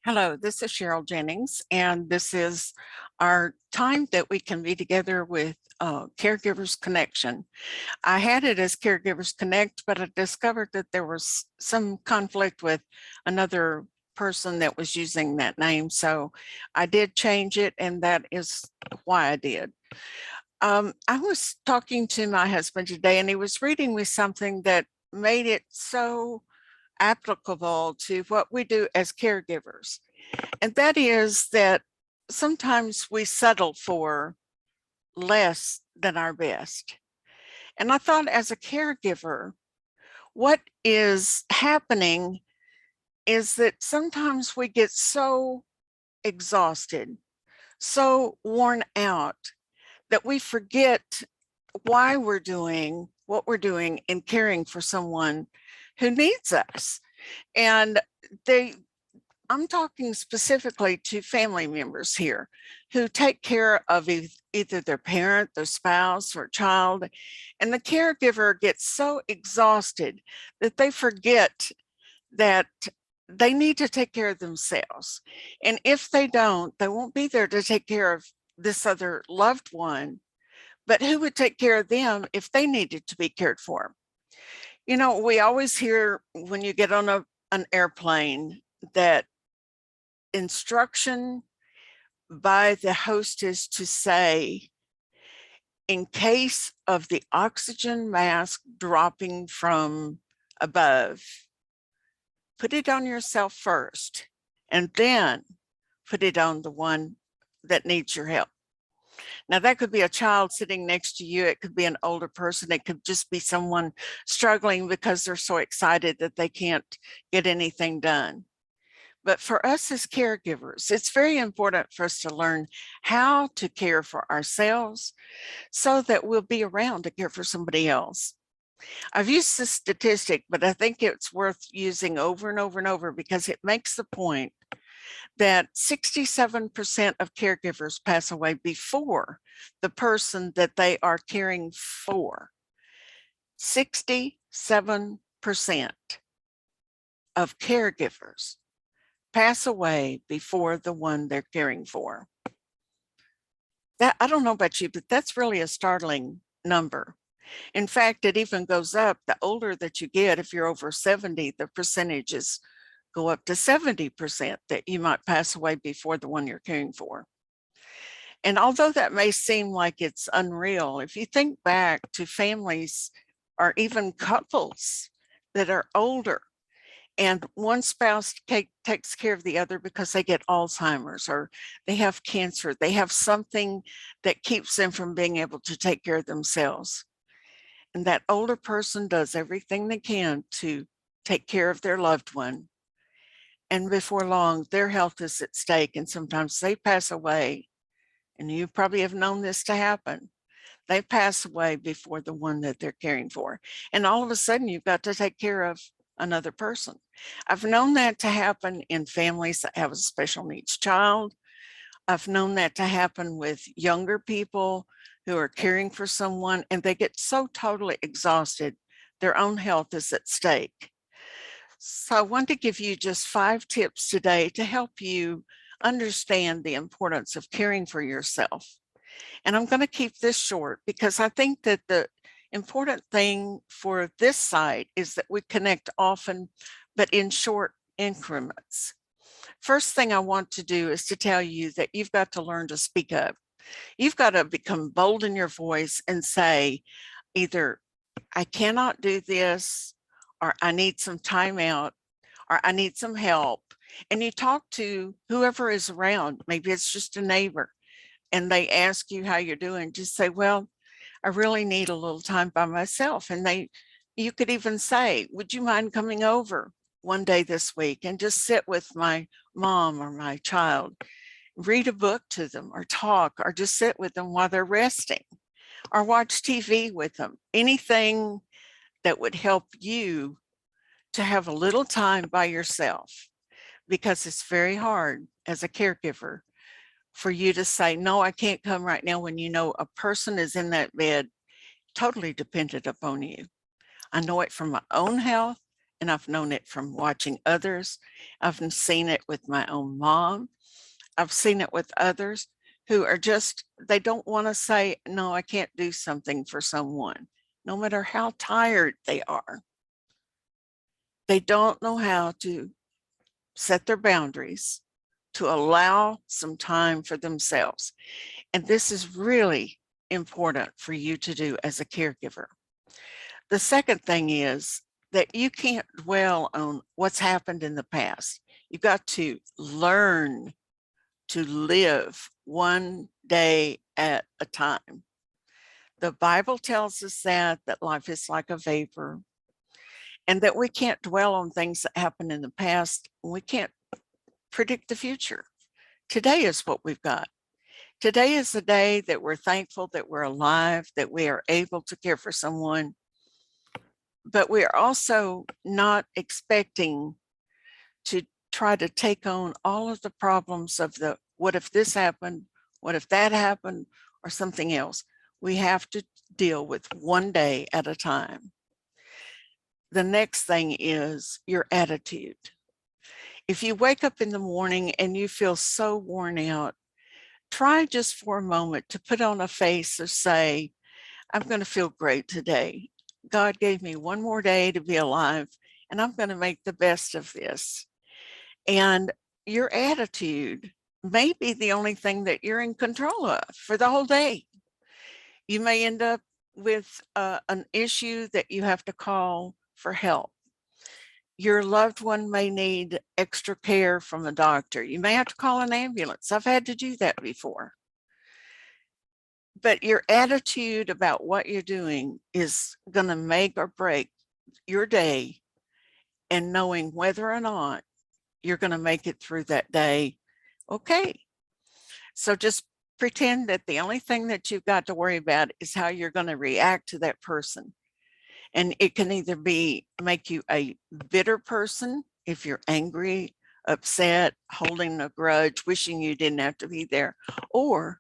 Hello, this is Cheryl Jennings, and this is our time that we can be together with Caregivers Connection. I had it as Caregivers Connect, but I discovered that there was some conflict with another person that was using that name. So I did change it, and that is why I did. I was talking to my husband today, and he was reading me something that made it so applicable to what we do as caregivers. And that is that sometimes we settle for less than our best. And I thought, as a caregiver, what is happening is that sometimes we get so exhausted, so worn out, that we forget why we're doing what we're doing in caring for someone who needs us. And I'm talking specifically to family members here who take care of either their parent, their spouse, or child, and the caregiver gets so exhausted that they forget that they need to take care of themselves. And if they don't, they won't be there to take care of this other loved one, but who would take care of them if they needed to be cared for? You know, we always hear when you get on an airplane that instruction by the hostess to say, in case of the oxygen mask dropping from above, put it on yourself first, and then put it on the one that needs your help. Now, that could be a child sitting next to you. It could be an older person. It could just be someone struggling because they're so excited that they can't get anything done. But for us as caregivers, it's very important for us to learn how to care for ourselves so that we'll be around to care for somebody else. I've used this statistic, but I think it's worth using over and over and over because it makes the point that 67% of caregivers pass away before the person that they are caring for. 67% of caregivers pass away before the one they're caring for. That, I don't know about you, but that's really a startling number. In fact, it even goes up the older that you get. If you're over 70, the percentages go up to 70% that you might pass away before the one you're caring for. And although that may seem like it's unreal, if you think back to families or even couples that are older, and one spouse takes care of the other because they get Alzheimer's or they have cancer, they have something that keeps them from being able to take care of themselves. And that older person does everything they can to take care of their loved one. And before long, their health is at stake, and sometimes they pass away. And you probably have known this to happen. They pass away before the one that they're caring for. And all of a sudden, you've got to take care of another person. I've known that to happen in families that have a special needs child. I've known that to happen with younger people who are caring for someone and they get so totally exhausted, their own health is at stake. So I want to give you just 5 tips today to help you understand the importance of caring for yourself. And I'm going to keep this short because I think that the important thing for this site is that we connect often, but in short increments. First thing I want to do is to tell you that you've got to learn to speak up. You've got to become bold in your voice and say either, I cannot do this, or I need some time out, or I need some help. And you talk to whoever is around. Maybe it's just a neighbor and they ask you how you're doing. Just say, well, I really need a little time by myself. And you could even say, would you mind coming over one day this week and just sit with my mom or my child, read a book to them or talk, or just sit with them while they're resting, or watch TV with them. Anything that would help you to have a little time by yourself, because it's very hard as a caregiver for you to say, no, I can't come right now, when you know a person is in that bed totally dependent upon you. I know it from my own health and I've known it from watching others. I've seen it with my own mom. I've seen it with others who are just, they don't want to say, no, I can't do something for someone, no matter how tired they are. They don't know how to set their boundaries, to allow some time for themselves. And this is really important for you to do as a caregiver. The second thing is that you can't dwell on what's happened in the past. You've got to learn to live one day at a time. The Bible tells us that life is like a vapor, and that we can't dwell on things that happened in the past. We can't predict the future. Today is what we've got. Today is the day that we're thankful that we're alive, that we are able to care for someone, but we are also not expecting to try to take on all of the problems of the, what if this happened, what if that happened, or something else. We have to deal with one day at a time. The next thing is your attitude. If you wake up in the morning and you feel so worn out, try just for a moment to put on a face of say, I'm going to feel great today. God gave me one more day to be alive, and I'm going to make the best of this. And your attitude may be the only thing that you're in control of for the whole day. You may end up with an issue that you have to call for help. Your loved one may need extra care from a doctor. You may have to call an ambulance. I've had to do that before. But your attitude about what you're doing is going to make or break your day, and knowing whether or not you're going to make it through that day. Okay. So just pretend that the only thing that you've got to worry about is how you're going to react to that person. And it can either be make you a bitter person if you're angry, upset, holding a grudge, wishing you didn't have to be there, or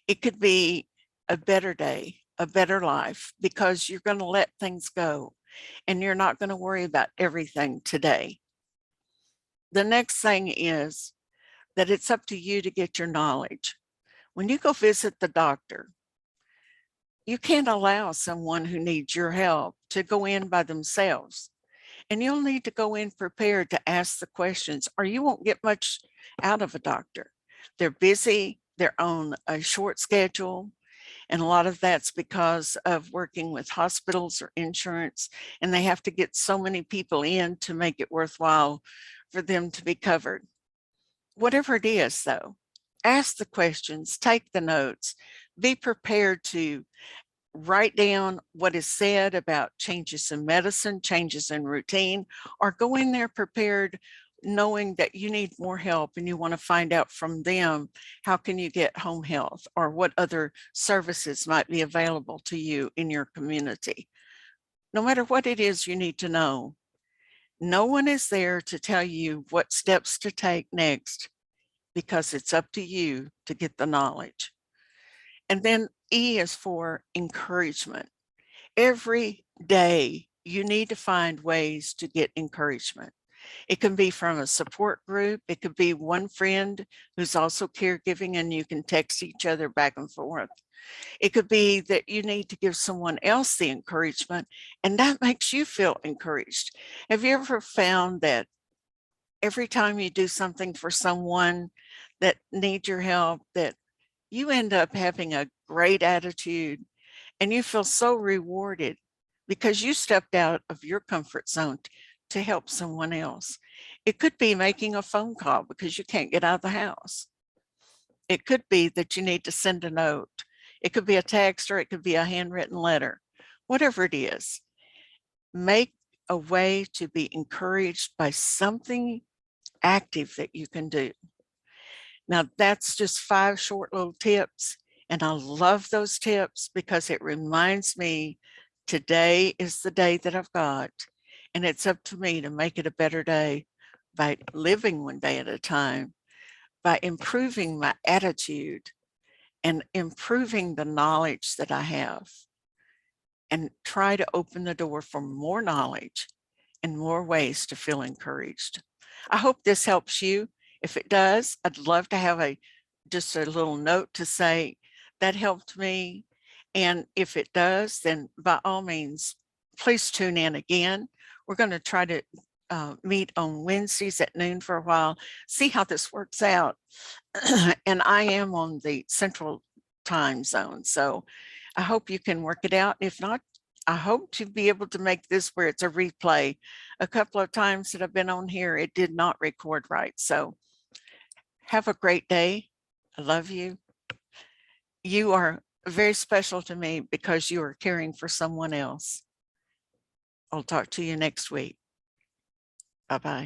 it could be a better day, a better life, because you're going to let things go and you're not going to worry about everything today. The next thing is that it's up to you to get your knowledge. When you go visit the doctor, you can't allow someone who needs your help to go in by themselves. And you'll need to go in prepared to ask the questions, or you won't get much out of a doctor. They're busy, they're on a short schedule, and a lot of that's because of working with hospitals or insurance, and they have to get so many people in to make it worthwhile for them to be covered. Whatever it is, though, ask the questions, take the notes, be prepared to write down what is said about changes in medicine, changes in routine, or go in there prepared knowing that you need more help and you want to find out from them, how can you get home health or what other services might be available to you in your community. No matter what it is you need to know, no one is there to tell you what steps to take next, because it's up to you to get the knowledge. And then E is for encouragement. Every day you need to find ways to get encouragement. It can be from a support group. It could be one friend who's also caregiving and you can text each other back and forth. It could be that you need to give someone else the encouragement and that makes you feel encouraged. Have you ever found that every time you do something for someone that needs your help, that you end up having a great attitude and you feel so rewarded because you stepped out of your comfort zone to help someone else? It could be making a phone call because you can't get out of the house. It could be that you need to send a note. It could be a text or it could be a handwritten letter. Whatever it is, make a way to be encouraged by something active that you can do. Now, that's just 5 short little tips, and I love those tips because it reminds me today is the day that I've got, and it's up to me to make it a better day by living one day at a time, by improving my attitude and improving the knowledge that I have, and try to open the door for more knowledge and more ways to feel encouraged. I hope this helps you. If it does, I'd love to have just a little note to say that helped me. And if it does, then by all means, please tune in again. We're going to try to meet on Wednesdays at noon for a while, see how this works out. And I am on the Central Time Zone, so I hope you can work it out. If not, I hope to be able to make this where it's a replay. A couple of times that I've been on here, it did not record right. So have a great day. I love you. You are very special to me because you are caring for someone else. I'll talk to you next week. Bye-bye.